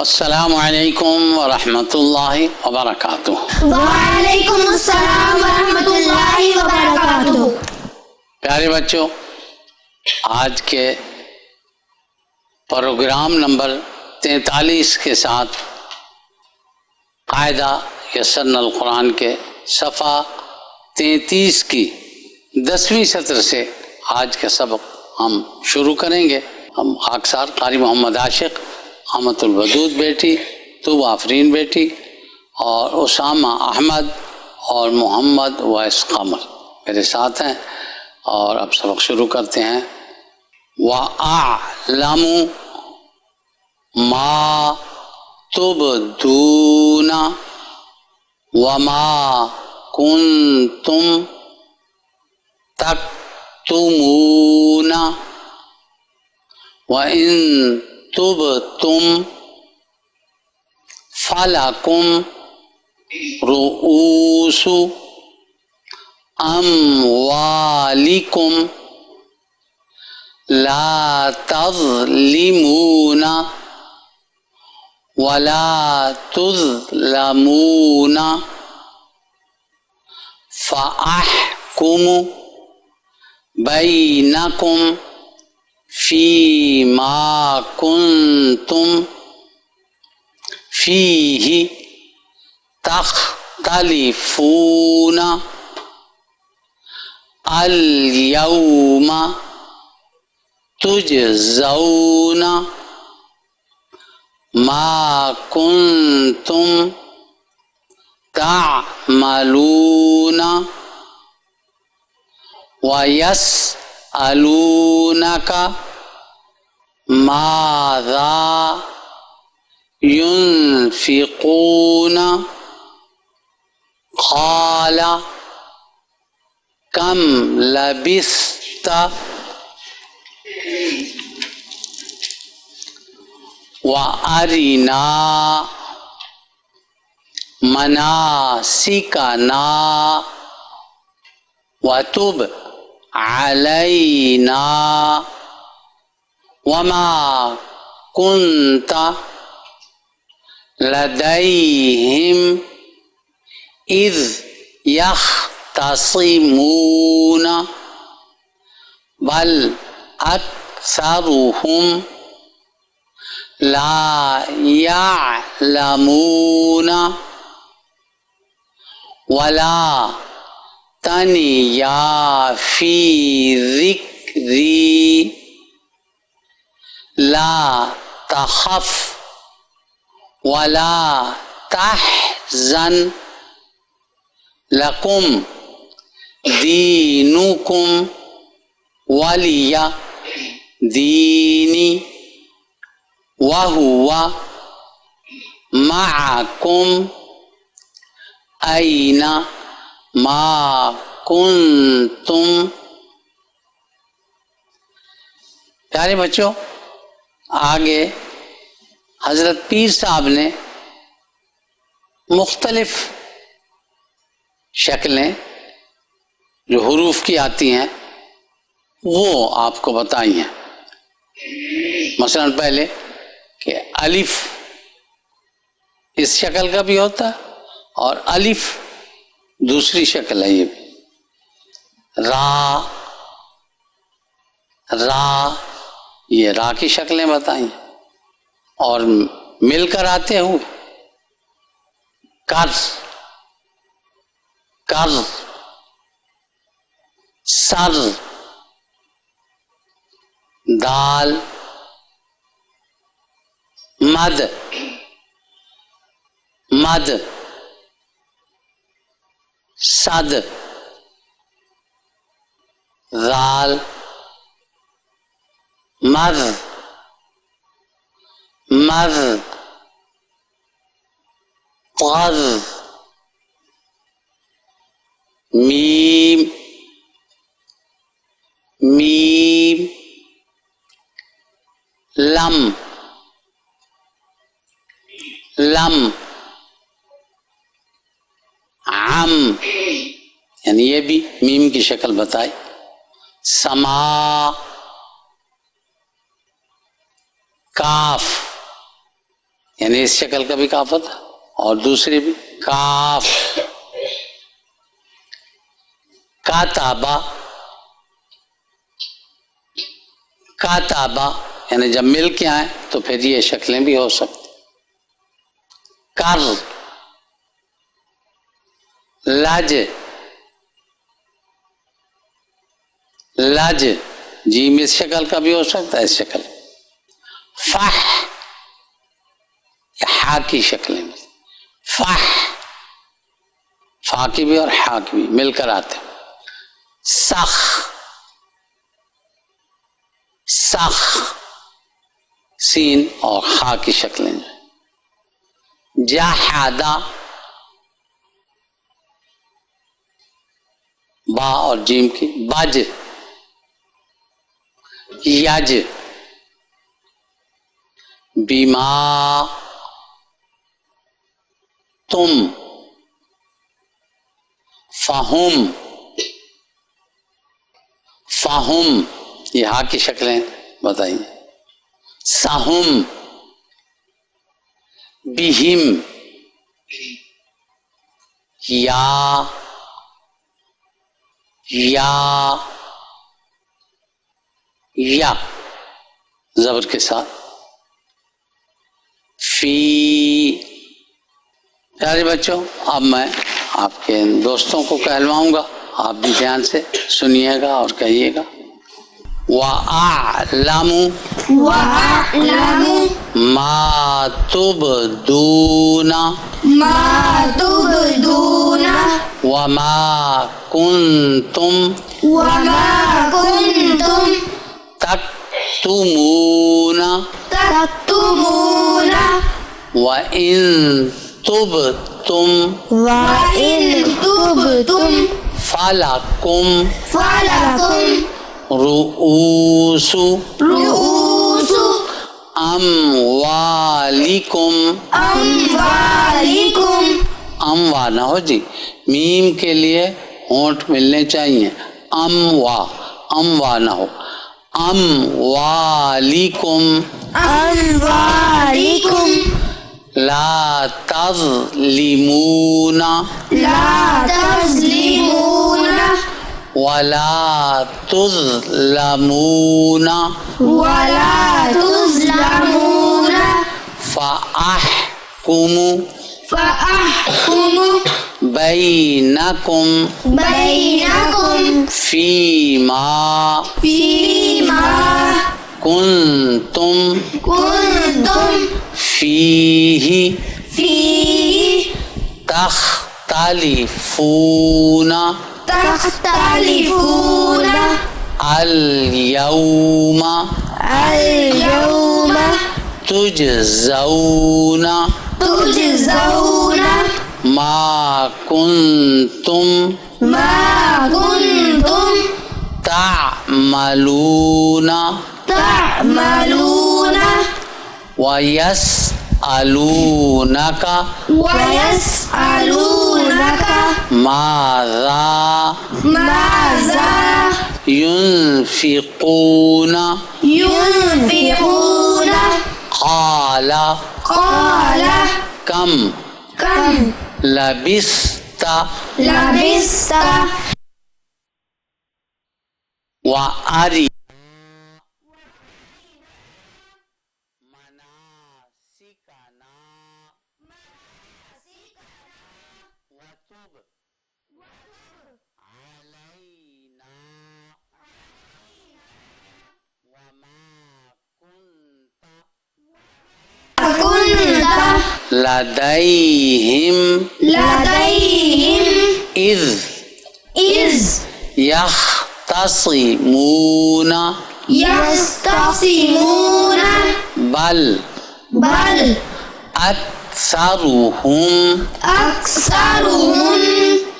السلام علیکم ورحمۃ اللہ وبرکاتہ۔ وعلیکم السلام ورحمۃ اللہ وبرکاتہ۔ پیارے بچوں، آج کے پروگرام نمبر 43 کے ساتھ قاعدہ یسرنا القرآن کے صفحہ 33 کی 10ویں سطر سے آج کا سبق ہم شروع کریں گے۔ ہم خاکسار قاری محمد عاشق، احمد الودود بیٹی، تو آفرین بیٹی اور اسامہ احمد اور محمد ویس قمر میرے ساتھ ہیں، اور اب سبق شروع کرتے ہیں۔ وَأَعْلَمُ مَا تُبْدُونَ وَمَا كُنْتُمْ تَكْتُمُونَ وَإِن تُبْتُمْ فَلَكُمْ رُؤُوسُ أَمْوَالِكُمْ لا تظلمون ولا تظلمون فأحكم بينكم فيما كنتم فيه تختلفون اليوم تجزون ما كنتم تعملون ويسألونك ماذا ينفقون قال كم لبثت وَأَرِنَا مَنَاسِكَنَا وَتُبْ عَلَيْنَا وَمَا كُنْتَ لَدَيْهِمْ إِذْ يَخْتَصِمُونَ بَلْ أَكْثَرُهُمْ لا يعلمون ولا تنيا في ذكري لا تخف ولا تحزن لكم دينكم ولي ديني وَهُوَ مَعَكُمْ أَيْنَ مَا كُنْتُمْ۔ پیارے بچوں، آگے حضرت پیر صاحب نے مختلف شکلیں جو حروف کی آتی ہیں وہ آپ کو بتائی ہیں۔ مثلا پہلے کہ الف اس شکل کا بھی ہوتا ہے، اور الف دوسری شکل ہے، یہ را، یہ را کی شکلیں بتائیں، اور مل کر آتے ہوئے کر، سر، دال، مد، صد، ذال، مر، قر، میم، لم، عم، یعنی یہ بھی میم کی شکل بتائی، سما، کاف، یعنی اس شکل کا بھی کاف ہوتا ہے اور دوسری بھی کاف. کاتابا کاتابا یعنی جب مل کے آئیں تو پھر یہ شکلیں بھی ہو سکتی. کر لج لج جیم اس شکل کا بھی ہو سکتا ہے اس شکل. فح ہا کی شکلیں میں فح فا کی بھی اور ہا کی بھی مل کر آتے. سخ سخ سین اور خا کی شکلیں. جاہدہ با اور جیم کی بج. یج بیما تم. فہم فہم یہ ہا کی شکلیں بتائیے. سہم بہم یا زبر کے ساتھ. فی. پیارے بچوں اب میں آپ کے دوستوں کو کہلواؤں گا, آپ بھی دھیان سے سنیے گا اور کہیے گا. وَأَعْلَمُ مَا تُبْدُونَ وَمَا كُنْتُمْ تَكْتُمُونَ وَإِن تُبْتُمْ فَلَكُمْ رؤوس اموالکم. اموا نہ ہو جی, میم کے لیے ہونٹ ملنے چاہیے. اموا نہ ہو. اموالکم لا تظلمون ولا تظلمون فأحكم بينكم فيما كنتم فيه تختلفون اليوم تجزون ما كنتم تعملون ويسألونك ماذا ينفقون قال كم لبثت وأري مناسكنا وتب علينا وما كنت لديهم إذ يختصمون بل أكثرهم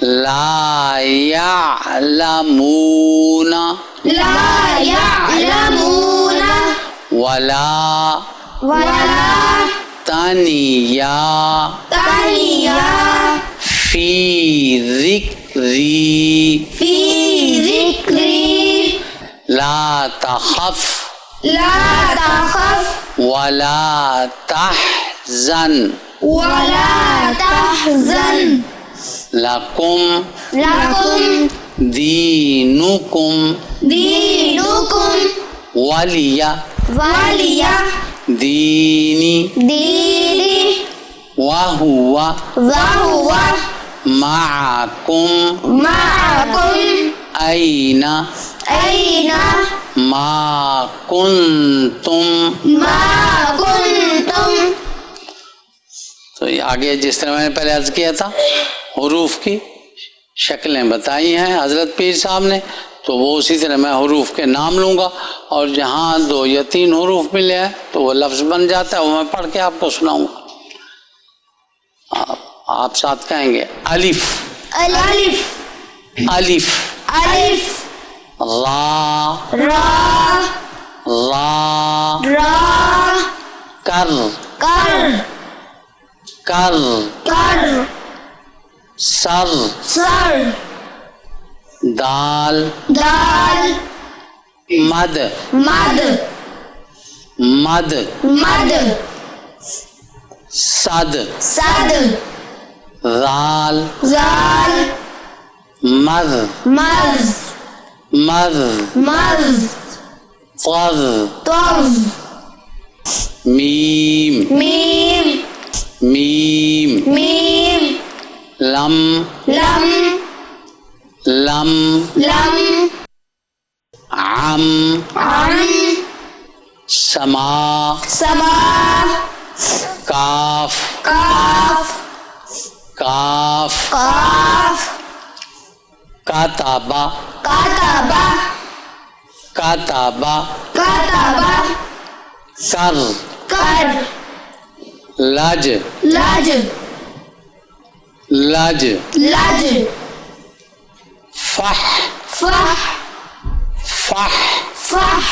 لا يعلمون ولا تنيا في ذكري لا تخف ولا تحزن تحزن ولا تحزن لكم لكم دينكم دينكم ولي ولي ديني ديني وهو وهو معكم معكم أين أين ما كنتم. ما كنتم. تو یہ آگے جس طرح میں نے پہلے عرض کیا تھا حروف کی شکلیں بتائی ہیں حضرت پیر صاحب نے، تو وہ اسی طرح میں حروف کے نام لوں گا، اور جہاں 2 یا 3 حروف ملے ہیں تو وہ لفظ بن جاتا ہے، وہ میں پڑھ کے آپ کو سناؤں گا. آپ ساتھ کہیں گے الف الف الف الف را را را را کر کر کر کر سر سر دال دال مد مد مد مد صد صد ذال زال مذ مز مذ مز طذ طز میم میم میم میم لم لم لم لم عم عم سما سما کاف کاف کاف قاف کاتابا کاتبا کاتابا کاتبا کر کر لج لج لج لج فح فح فح فح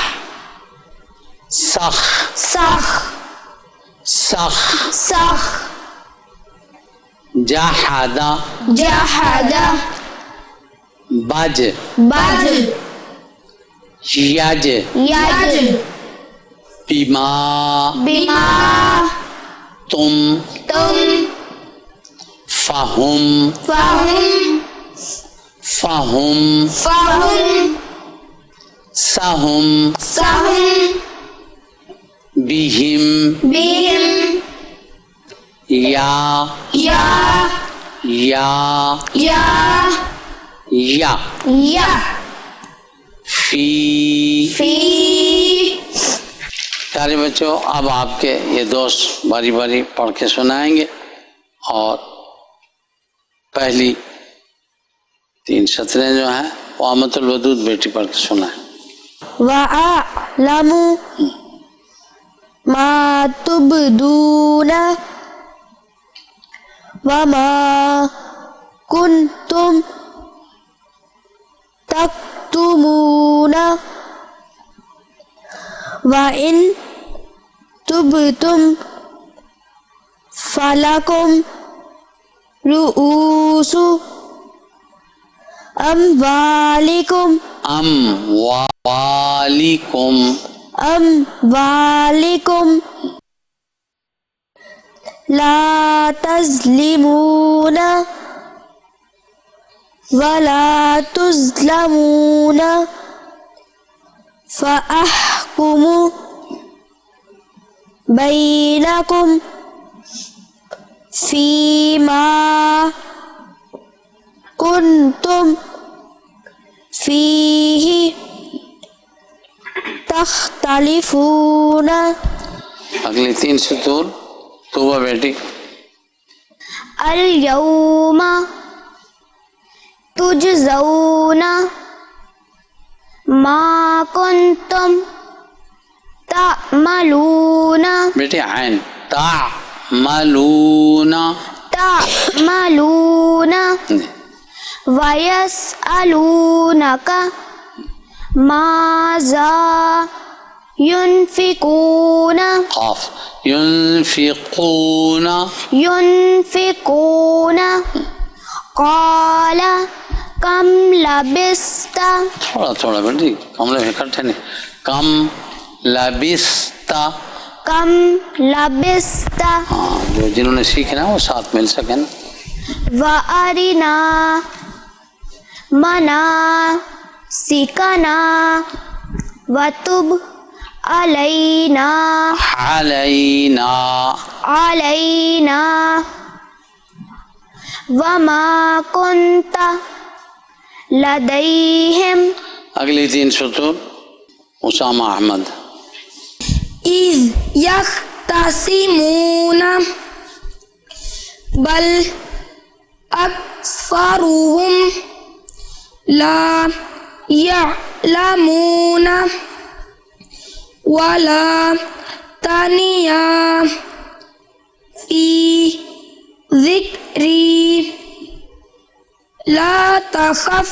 سخ سخ سخ سخ جحد جحد بج بج یج یج بما بما تم تم فہم فهم فہم فهم سہم سهم بہم بهم یا یا یا یا یا یا فی. فی. پیارے بچوں، اب آپ کے یہ دوست باری باری پڑھ کے سنائیں گے، اور پہلی 3 سطریں جو ہیں وہ آمد الودود بیٹی پڑھ کے سنائیں. وَأَعْلَمُ مَا تُبْدُونَ وَمَا كُنْتُمْ تَكْتُمُونَ وَإِن تُبْتُمْ فَلَكُمْ رُؤُوسُ أَمْوَالِكُمْ أَمْوَالِكُمْ لا تظلمون ولا تظلمون فأحكم بينكم فيما كنتم فيه تختلفون. اگلی 3 سطور توبہ بیٹی. اليوم تجزون ما كنتم تعملون. بیٹی عین تعملون. ويسألونك ماذا ينفقون. قاف ينفقون. قال كم لبثت. تھوڑا بیٹی، کم لبثت اکٹھے نہیں. کم لبثت. کم لبست ہاں جو جنہوں نے سیکھنا وہ ساتھ مل سکیں نا. وَأَرِنَا مَنَاسِكَنَا وَتُبْ عَلَيْنَا عَلَيْنَا وَمَا كُنْتَ لَدَيْهِمْ. اگلی 3 سطور اسامہ احمد. إذ يختصمون بل أكثرهم لا يعلمون ولا تنيا في ذكري لا تخف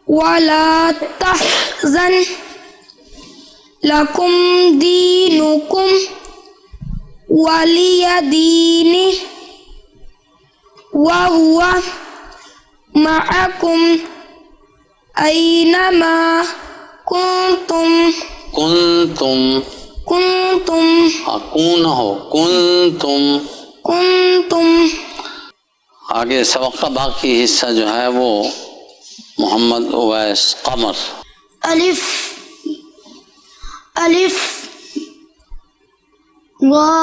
ولا تحزن لكم دينكم ولي دين وهو معكم أينما كنتم کون ہو كنتم. آگے سبق کا باقی حصہ جو ہے وہ محمد اویس قمر. ألف را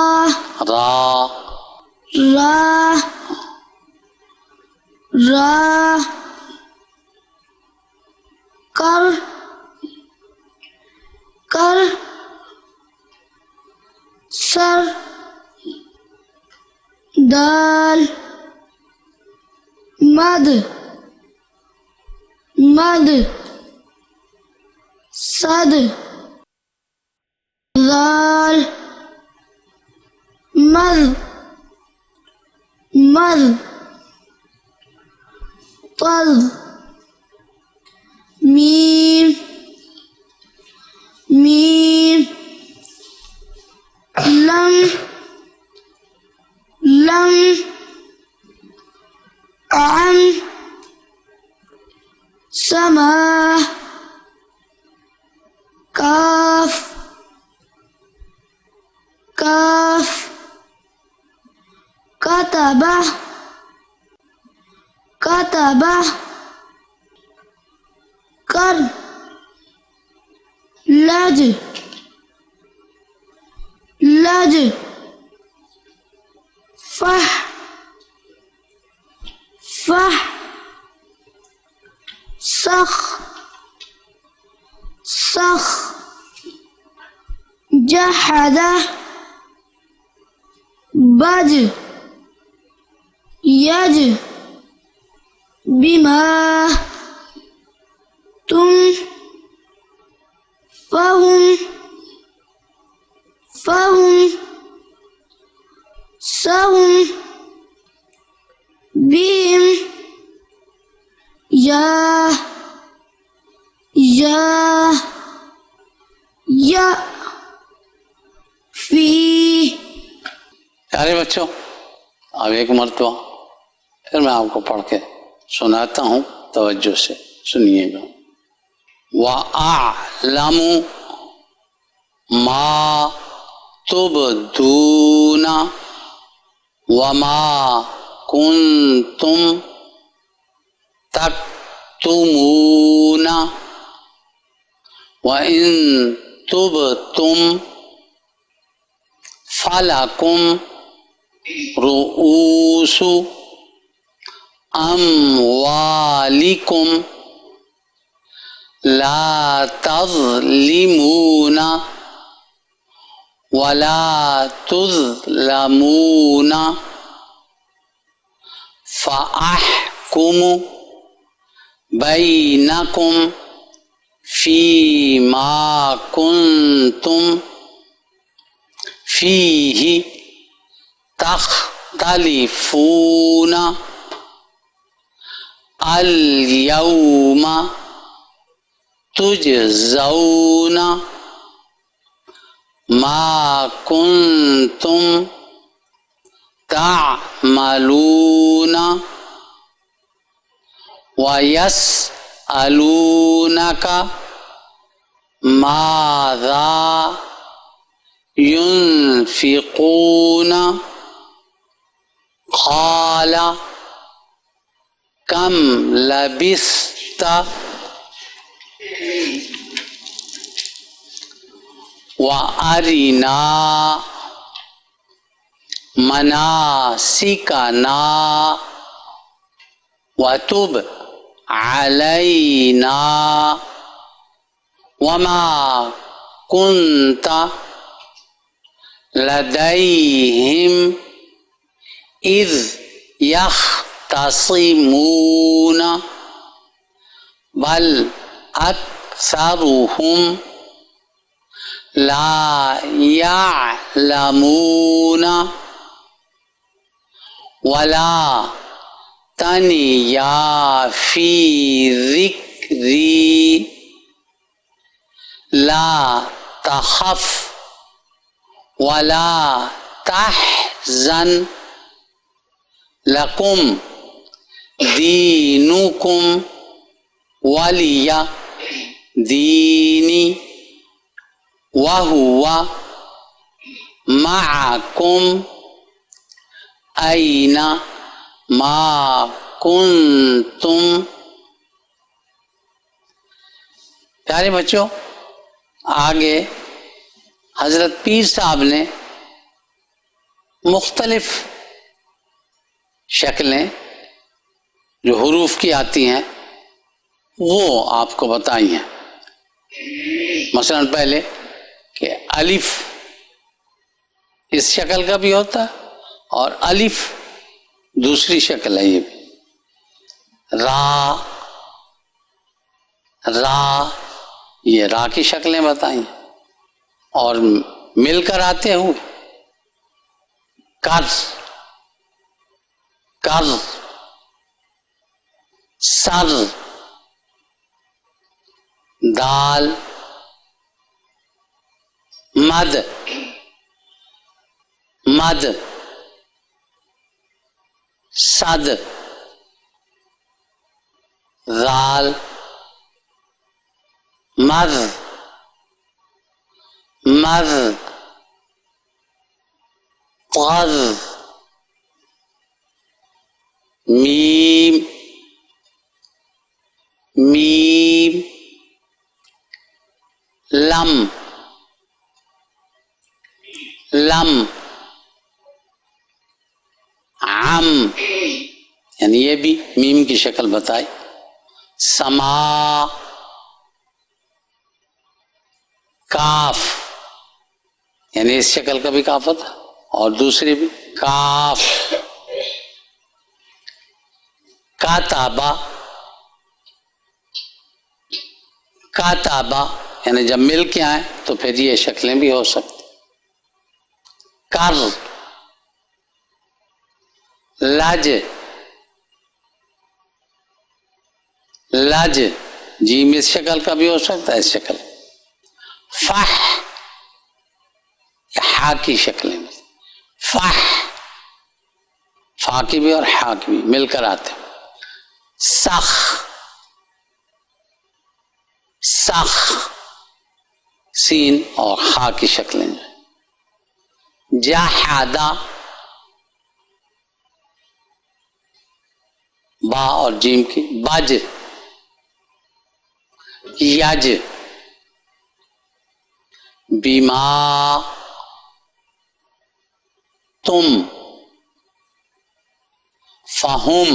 کر سر دال مد صد ذال مد طل میم لم عن سما کاف کتب کر لج فح سخ جحد بج یج بما تم فهم سهم بهم یا فی. پیارے بچوں اب ایک مرتبہ پھر میں آپ کو پڑھ کے سناتا ہوں، توجہ سے سنیے گا. وَأَعْلَمُ مَا تُبْدُونَ وَمَا كُنْتُمْ تَكْتُمُونَ وَإِن تُبْتُمْ فَلَكُمْ رؤوس أموالكم لا تظلمون ولا تظلمون فأحكم بينكم فيما كنتم فيه تختلفون اليوم تجزون ما كنتم تعملون ويسألونك ماذا ينفقون قال كم لبثت وأرنا مناسكنا وتب علينا وما كنت لديهم إذ يختصمون بل أكثرهم لا يعلمون ولا تنيا في ذكري لا تخف ولا تحزن لكم دينكم ولي ديني وهو معكم أين ما كنتم. پیارے بچوں، آگے حضرت پیر صاحب نے مختلف شکلیں جو حروف کی آتی ہیں وہ آپ کو بتائی ہیں. مثلا پہلے کہ الف اس شکل کا بھی ہوتا ہے اور الف دوسری شکل ہے. یہ بھی را یہ را کی شکلیں بتائیں اور مل کر آتے ہوئے قرض سر دال مد صد ذال مر طر میم لم عم یعنی یہ بھی میم کی شکل بتائی. سما کاف یعنی اس شکل کا بھی کاف ہوتا اور دوسری بھی کاف. کاتابہ یعنی جب مل کے آئیں تو پھر یہ شکلیں بھی ہو سکتی. کر لج جیم اس شکل کا بھی ہو سکتا ہے اس شکل. فح ہا کی شکلیں فا کی بھی اور ہا کی بھی مل کر آتے. سخ سین اور ہا کی شکلیں. جاہدہ با اور جیم کی. بج یج بیما تم فہم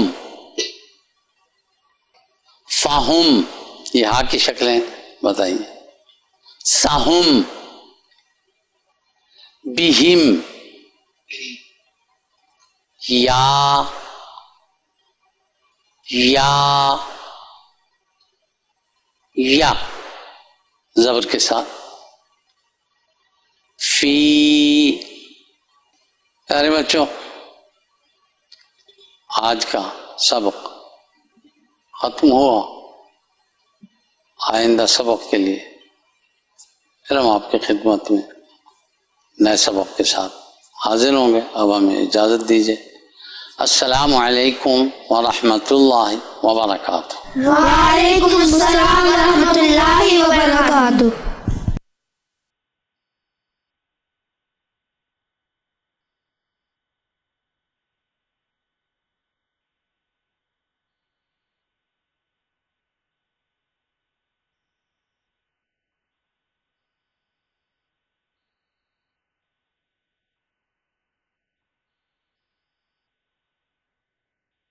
یہ ہا کی شکلیں بتائیے. سہم بہم یا زبر کے ساتھ. فی. پیارے بچوں، آج کا سبق ختم ہوا. آئندہ سبق کے لیے پھر ہم آپ کی خدمت میں نئے سبق کے ساتھ حاضر ہوں گے. اب ہمیں اجازت دیجیے. السلام علیکم ورحمۃ اللہ وبرکاتہ. وعلیکم السلام